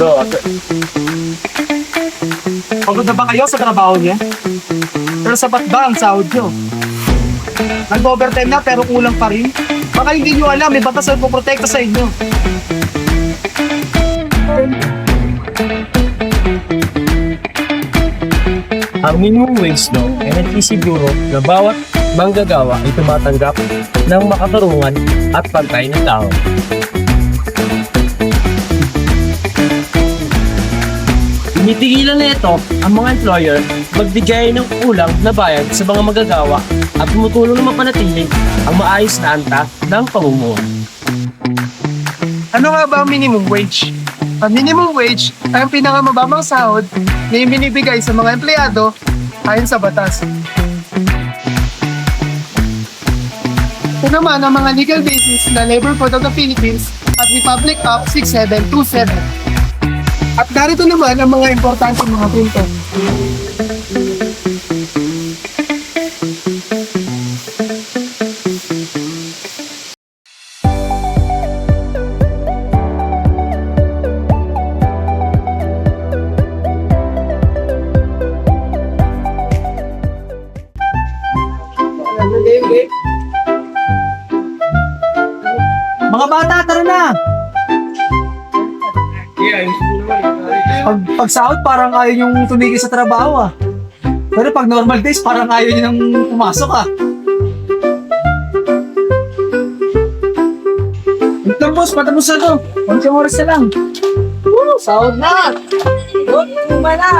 Bro, Pagod na ba kayo sa trabaho niya? Pero sapat ba ang sahod niyo? Nag-overtime na pero kulang pa rin? Baka hindi niyo alam, may batas na puprotekta sa inyo. ang minimum wage law ay nagsisiguro na bawat manggagawa ay tumatanggap ng makatarungan at pantay ng tao. Tinitigilan na ito ang mga employer magbigay ng kulang na bayad sa mga magagawa at tumutulong na mapanatili ang maayos na anta ng pamumuhay. Ano nga ba ang minimum wage? Ang minimum wage ay ang pinakamababang sahod na ibinibigay sa mga empleyado ayon sa batas. Ito naman ang mga legal basis na Labor Code of the Philippines at Republic Act 6727. At narito naman ang mga importante mga punto. Mga bata, tara na! Pag sahod, parang ayaw yung tumigil sa trabaho ah. Pero pag normal days, parang ayaw nyo nang pumasok ah. Ito boss, patapos na to. 1 oras na lang. Woo! Sahod na! Good, luma na!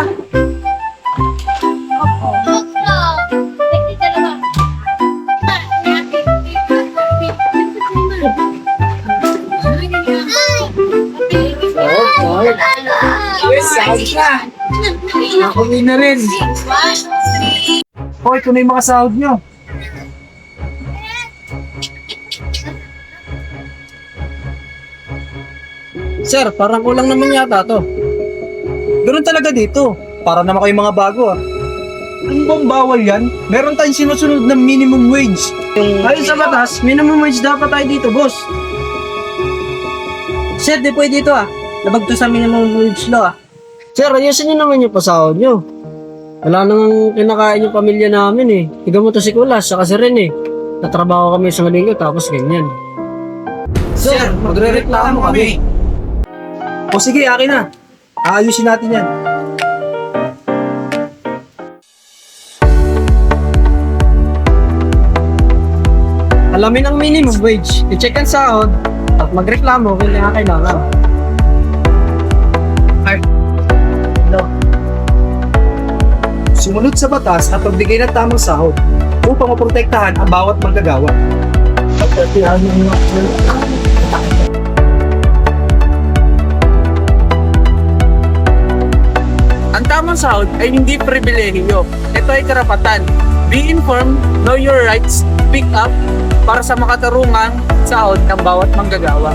Sahod na! Ako na rin. O, ito na yung mga sahod nyo. Sir, parang kulang naman yata to. Ganun talaga dito. Para naman kayo mga bago ah. Ano bang bawal yan? Meron tayong sinusunod na minimum wage. Ayon sa batas, minimum wage dapat tayo dito, boss. Sir, di pwede ito ah. Labag to sa minimum wage law ah. Sir, ayusin nyo naman yung pasahod nyo. Wala nang kinakain yung pamilya namin eh. Higa mo to si Kulas, saka si Ren eh. Natrabaho kami sa linggo tapos ganyan. Sir, magre-reklamo kami. O sige, akin na. Aayusin natin yan. Alamin ang minimum wage, i-check ang sahod, at magreklamo kung kailangan. Sumunod sa batas at pagbigay ng tamang sahod upang maprotektahan ang bawat manggagawa. Ang tamang sahod ay hindi pribilehiyo. Ito ay karapatan. Be informed, know your rights, speak up para sa makatarungang sahod ng bawat manggagawa.